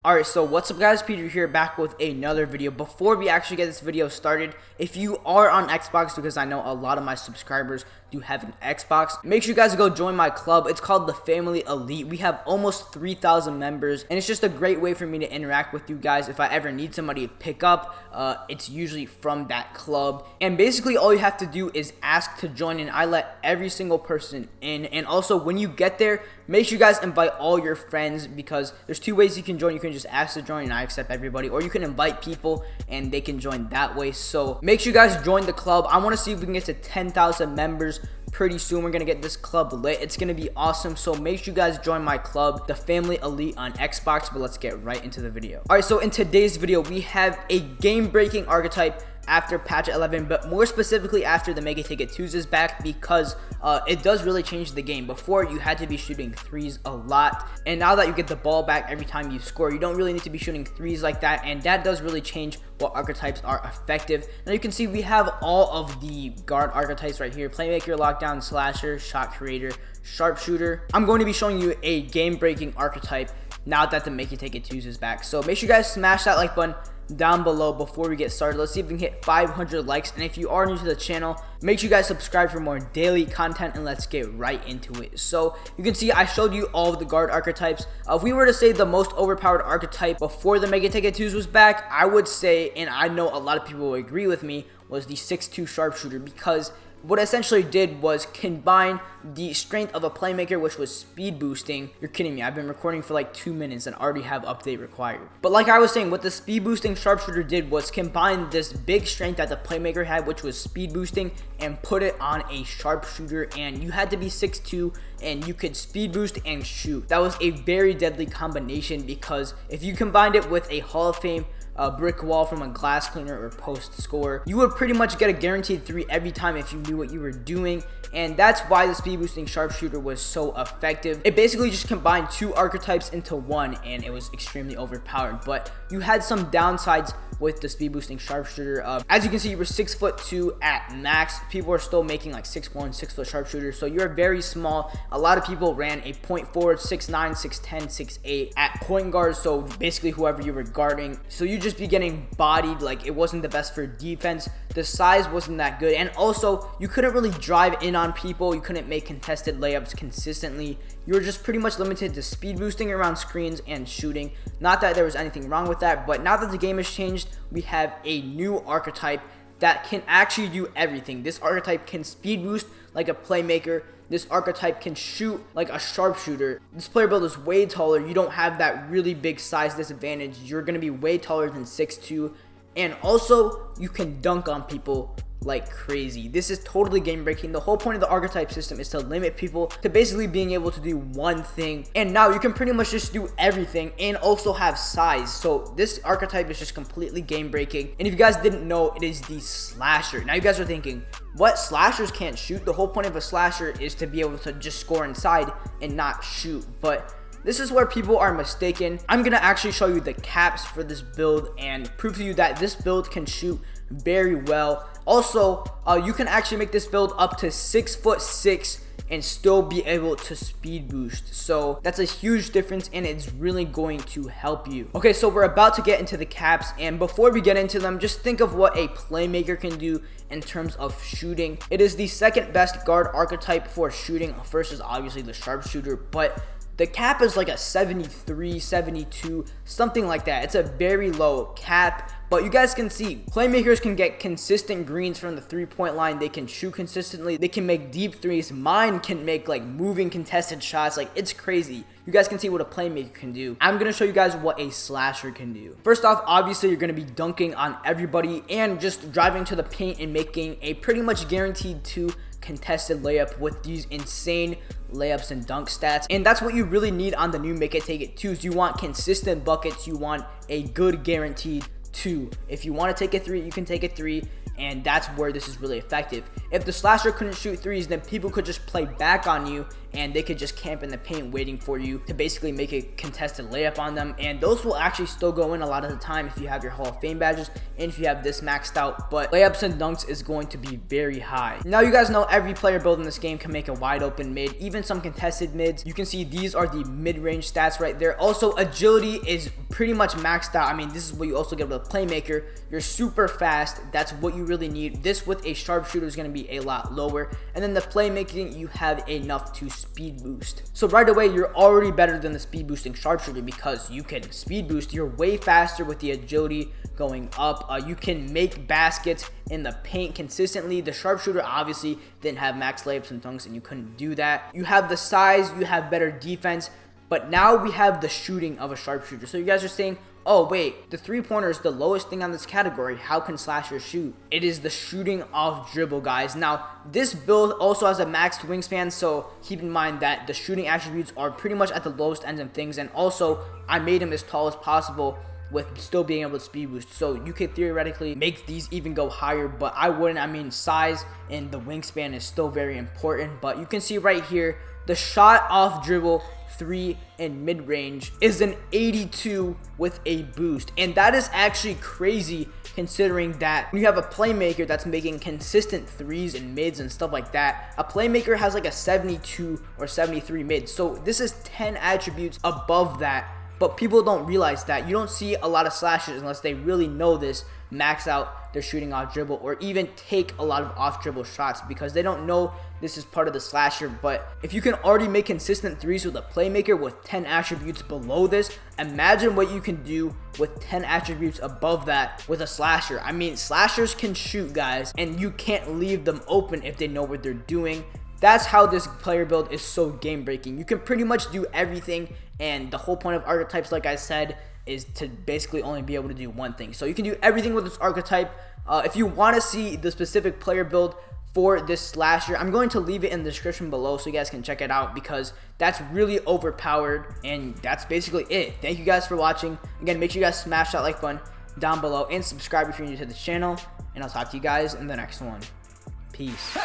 Alright, so what's up guys, Peter here back with another video. Before we actually get this video started, if you are on Xbox, because I know a lot of my subscribers do have an Xbox, make sure you guys go join my club. It's called the Family Elite. We have almost 3,000 members, and it's just a great way for me to interact with you guys. If I ever need somebody to pick up, it's usually from that club. And basically all you have to do is ask to join, and I let every single person in. And also when you get there, make sure you guys invite all your friends, because there's two ways you can join. You can just ask to join and I accept everybody, or you can invite people and they can join that way. So make sure you guys join the club. I want to see if we can get to 10,000 members pretty soon. We're gonna get this club lit. It's gonna be awesome. So make sure you guys join my club, the Family Elite, on Xbox. But let's get right into the video. All right, so in today's video we have a game-breaking archetype after patch 11, but more specifically after the Mega Ticket 2s is back, because it does really change the game. Before, you had to be shooting threes a lot, and now that you get the ball back every time you score, you don't really need to be shooting threes like that, and that does really change what archetypes are effective. Now you can see we have all of the guard archetypes right here: Playmaker, Lockdown, Slasher, Shot Creator, Sharpshooter. I'm going to be showing you a game-breaking archetype now that the Make It Take It 2s is back. So make sure you guys smash that like button down below before we get started. Let's see if we can hit 500 likes, and if you are new to the channel, make sure you guys subscribe for more daily content, and let's get right into it. So you can see I showed you all of the guard archetypes. If we were to say the most overpowered archetype before the Mega Ticket 2s was back, I would say, and I know a lot of people will agree with me, was the 6'2 Sharpshooter, because what it essentially did was combine the strength of a playmaker, which was speed boosting. You're kidding me, I've been recording for like 2 minutes and already have update required. But like I was saying, what the speed boosting Sharpshooter did was combine this big strength that the playmaker had, which was speed boosting, and put it on a Sharpshooter. And you had to be 6'2 and you could speed boost and shoot. That was a very deadly combination, because if you combined it with a Hall of Fame brick wall from a glass cleaner or post score, you would pretty much get a guaranteed 3 every time if you knew what you were doing. And that's why the speed boosting Sharpshooter was so effective. It basically just combined 2 archetypes into one, and it was extremely overpowered. But you had some downsides with the speed boosting Sharpshooter. As you can see, you were 6'2" at max. People are still making like 6'1", 6' Sharpshooter, so you're very small. A lot of people ran a point forward, 6'9", 6'10", 6'8" at point guard, so basically whoever you were guarding. So you just be getting bodied. Like, it wasn't the best for defense. The size wasn't that good, and also you couldn't really drive in on people. You couldn't make contested layups consistently. You were just pretty much limited to speed boosting around screens and shooting. Not that there was anything wrong with that, but now that the game has changed, we have a new archetype that can actually do everything. This archetype can speed boost like a playmaker. This archetype can shoot like a Sharpshooter. This player build is way taller. You don't have that really big size disadvantage. You're going to be way taller than 6'2", and also you can dunk on people like crazy. This is totally game breaking. The whole point of the archetype system is to limit people to basically being able to do one thing, and now you can pretty much just do everything and also have size. So this archetype is just completely game breaking. And if you guys didn't know, it is the Slasher. Now you guys are thinking, what? Slashers can't shoot? The whole point of a Slasher is to be able to just score inside and not shoot. But this is where people are mistaken. I'm gonna actually show you the caps for this build and prove to you that this build can shoot very well. Also, you can actually make this build up to 6'6" and still be able to speed boost. So that's a huge difference, and it's really going to help you. Okay, so we're about to get into the caps, and before we get into them, just think of what a playmaker can do in terms of shooting. It is the second best guard archetype for shooting. First is obviously the Sharpshooter, but the cap is like a 73, 72, something like that. It's a very low cap, but you guys can see playmakers can get consistent greens from the 3-point line. They can shoot consistently. They can make deep threes. Mine can make like moving contested shots. Like, it's crazy. You guys can see what a playmaker can do. I'm going to show you guys what a Slasher can do. First off, obviously you're going to be dunking on everybody and just driving to the paint and making a pretty much guaranteed 2 contested layup with these insane layups and dunk stats. And that's what you really need on the new Make It Take It 2s. You want consistent buckets. You want a good guaranteed 2. If you want to take a 3, you can take a 3, and that's where this is really effective. If the Slasher couldn't shoot threes, then people could just play back on you and they could just camp in the paint waiting for you to basically make a contested layup on them, and those will actually still go in a lot of the time if you have your Hall of Fame badges and if you have this maxed out, but layups and dunks is going to be very high. Now you guys know every player build in this game can make a wide open mid, even some contested mids. You can see these are the mid-range stats right there. Also, agility is pretty much maxed out. I mean, this is what you also get with a playmaker. You're super fast. That's what you really need. This with a sharpshooter is going to be a lot lower, and then the playmaking, you have enough to speed boost. So right away, you're already better than the speed boosting sharpshooter because you can speed boost. You're way faster with the agility going up. You can make baskets in the paint consistently. The sharpshooter obviously didn't have max layups and dunks, and you couldn't do that. You have the size, you have better defense, but now we have the shooting of a sharpshooter. So you guys are saying, oh wait, the three-pointer is the lowest thing on this category. How can slashers shoot? It is the shooting off dribble, guys. Now, this build also has a maxed wingspan, so keep in mind that the shooting attributes are pretty much at the lowest ends of things, and also I made him as tall as possible with still being able to speed boost. So you could theoretically make these even go higher, but I wouldn't. I mean, size and the wingspan is still very important, but you can see right here, the shot off dribble 3 in mid-range is an 82 with a boost, and that is actually crazy considering that when you have a playmaker that's making consistent threes and mids and stuff like that, a playmaker has like a 72 or 73 mid. So this is 10 attributes above that, but people don't realize that. You don't see a lot of slashers unless they really know this, max out their shooting off dribble or even take a lot of off dribble shots because they don't know this is part of the slasher. But if you can already make consistent threes with a playmaker with 10 attributes below this, imagine what you can do with 10 attributes above that with a slasher. I mean, slashers can shoot, guys, and you can't leave them open if they know what they're doing. That's how this player build is so game breaking. You can pretty much do everything, and the whole point of archetypes, like I said, is to basically only be able to do one thing. So you can do everything with this archetype. If you want to see the specific player build for this slasher, I'm going to leave it in the description below so you guys can check it out because that's really overpowered, and that's basically it. Thank you guys for watching. Again, make sure you guys smash that like button down below and subscribe if you're new to the channel, and I'll talk to you guys in the next one. Peace.